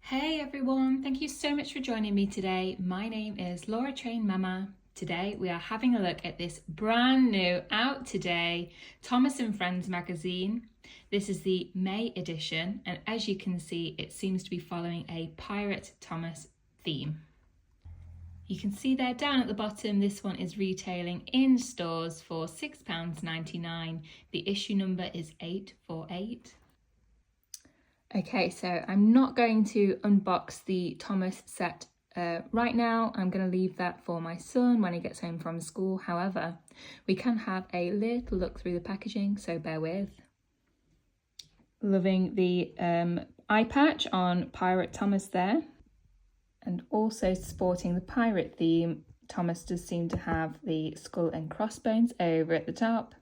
Hey everyone, thank you so much for joining me today. My name is Laura Train Mama. Today we are having a look at this brand new, out today, Thomas and Friends magazine. This is the May edition, and as you can see, it seems to be following a Pirate Thomas theme. You can see there down at the bottom, this one is retailing in stores for £6.99. The issue number is 848. Okay, so I'm not going to unbox the Thomas set right now. I'm going to leave that for my son when he gets home from school. However, we can have a little look through the packaging, so bear with. Loving the eye patch on Pirate Thomas there. And also sporting the pirate theme, Thomas does seem to have the skull and crossbones over at the top.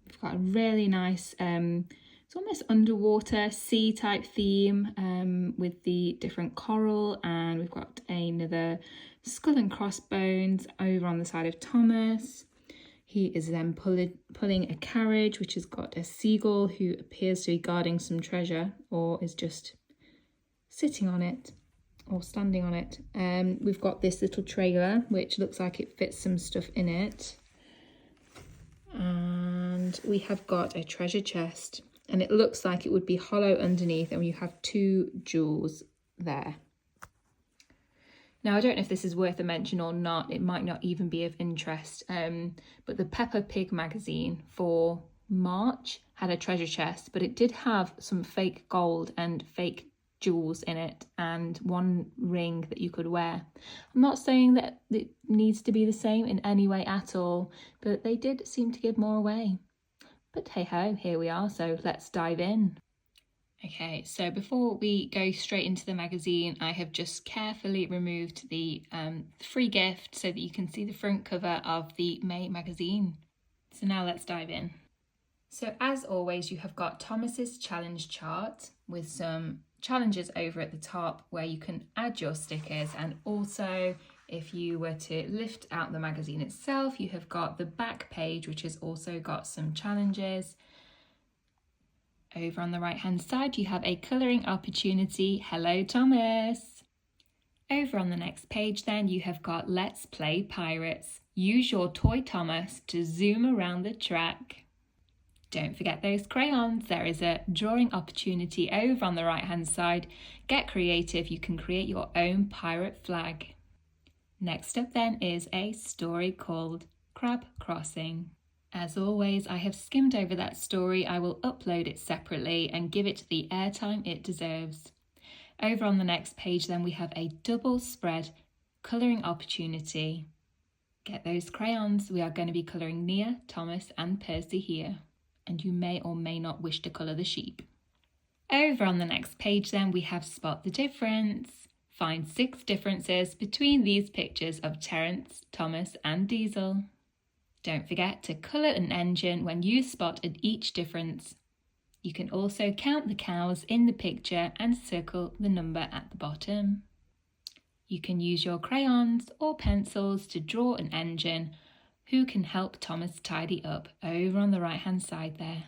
We've got a really nice, it's almost underwater sea type theme with the different coral, and we've got another skull and crossbones over on the side of Thomas. He is then pulling a carriage which has got a seagull who appears to be guarding some treasure, or is just sitting on it or standing on it. We've got this little trailer which looks like it fits some stuff in it. And we have got a treasure chest, and it looks like it would be hollow underneath, and you have 2 jewels there. Now, I don't know if this is worth a mention or not. It might not even be of interest, but the Peppa Pig magazine for March had a treasure chest, but it did have some fake gold and fake jewels in it, and one ring that you could wear. I'm not saying that it needs to be the same in any way at all, but they did seem to give more away. But hey ho, here we are, so let's dive in. Okay, so before we go straight into the magazine, I have just carefully removed the free gift so that you can see the front cover of the May magazine. So now let's dive in. So as always, you have got Thomas's challenge chart with some challenges over at the top where you can add your stickers, and also if you were to lift out the magazine itself, you have got the back page which has also got some challenges. Over on the right hand side you have a colouring opportunity. Hello Thomas. Over on the next page then you have got Let's Play Pirates. Use your toy Thomas to zoom around the track. Don't forget those crayons. There is a drawing opportunity over on the right hand side. Get creative, you can create your own pirate flag. Next up then is a story called Crab Crossing. As always, I have skimmed over that story. I will upload it separately and give it the airtime it deserves. Over on the next page then we have a double spread colouring opportunity. Get those crayons. We are going to be colouring Nia, Thomas and Percy here, and you may or may not wish to colour the sheep. Over on the next page then we have Spot the Difference. Find 6 differences between these pictures of Terence, Thomas and Diesel. Don't forget to colour an engine when you spot at each difference. You can also count the cows in the picture and circle the number at the bottom. You can use your crayons or pencils to draw an engine. Who can help Thomas tidy up over on the right hand side there.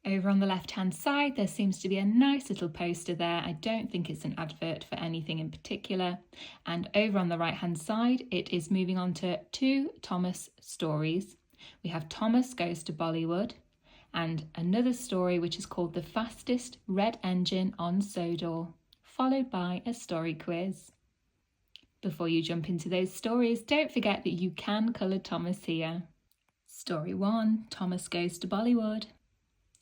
Over on the left hand side there seems to be a nice little poster there. I don't think it's an advert for anything in particular. And over on the right hand side it is moving on to 2 Thomas stories. We have Thomas Goes to Bollywood and another story which is called The Fastest Red Engine on Sodor, followed by a story quiz. Before you jump into those stories, don't forget that you can colour Thomas here. Story 1, Thomas Goes to Bollywood.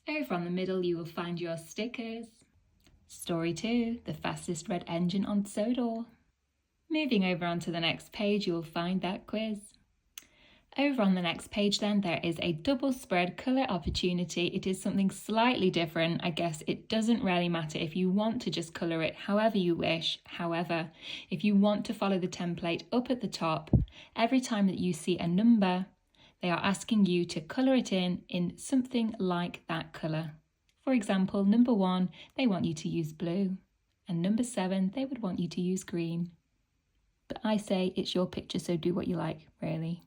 Over on the middle you will find your stickers. Story 2, The Fastest Red Engine on Sodor. Moving over onto the next page you will find that quiz. Over on the next page then there is a double spread colour opportunity. It is something slightly different. I guess it doesn't really matter if you want to just colour it however you wish. However, if you want to follow the template up at the top, every time that you see a number, they are asking you to colour it in something like that colour. For example, number 1, they want you to use blue, and number 7, they would want you to use green. But I say it's your picture, so do what you like, really.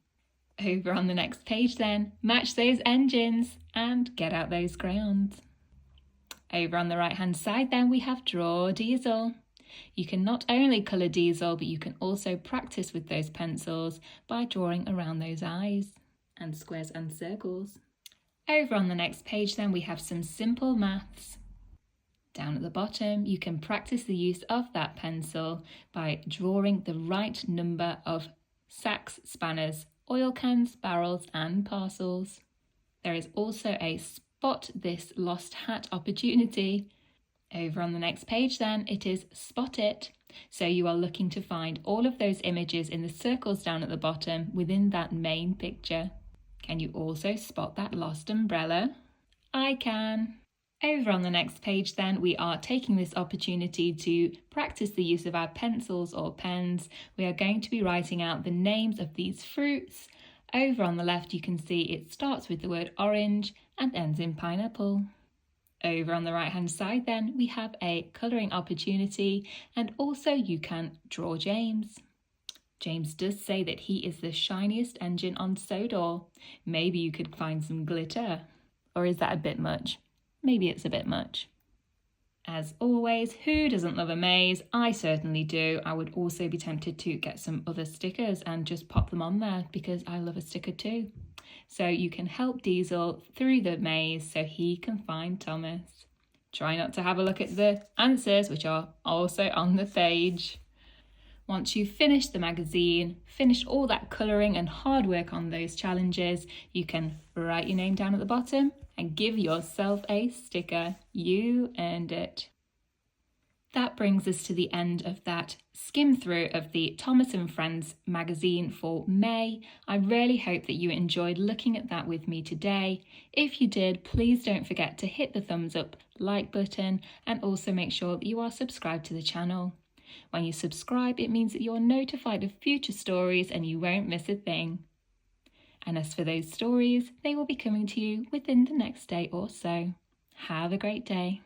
Over on the next page then, match those engines and get out those crayons. Over on the right hand side then we have Draw Diesel. You can not only colour diesel, but you can also practice with those pencils by drawing around those eyes and squares and circles. Over on the next page then we have some simple maths. Down at the bottom you can practice the use of that pencil by drawing the right number of sacks, spanners, oil cans, barrels and parcels. There is also a spot this lost hat opportunity. Over on the next page then, it is Spot It. So you are looking to find all of those images in the circles down at the bottom within that main picture. Can you also spot that lost umbrella? I can. Over on the next page then, we are taking this opportunity to practice the use of our pencils or pens. We are going to be writing out the names of these fruits. Over on the left you can see it starts with the word orange and ends in pineapple. Over on the right hand side then we have a colouring opportunity, and also you can draw James. James does say that he is the shiniest engine on Sodor. Maybe you could find some glitter. Or is that a bit much? Maybe it's a bit much. As always, who doesn't love a maze? I certainly do. I would also be tempted to get some other stickers and just pop them on there because I love a sticker too. So you can help Diesel through the maze so he can find Thomas. Try not to have a look at the answers, which are also on the page. Once you've finished the magazine, finished all that colouring and hard work on those challenges, you can write your name down at the bottom and give yourself a sticker. You earned it. That brings us to the end of that skim through of the Thomas and Friends magazine for May. I really hope that you enjoyed looking at that with me today. If you did, please don't forget to hit the thumbs up, like button, and also make sure that you are subscribed to the channel. When you subscribe, it means that you're notified of future stories and you won't miss a thing. And as for those stories, they will be coming to you within the next day or so. Have a great day.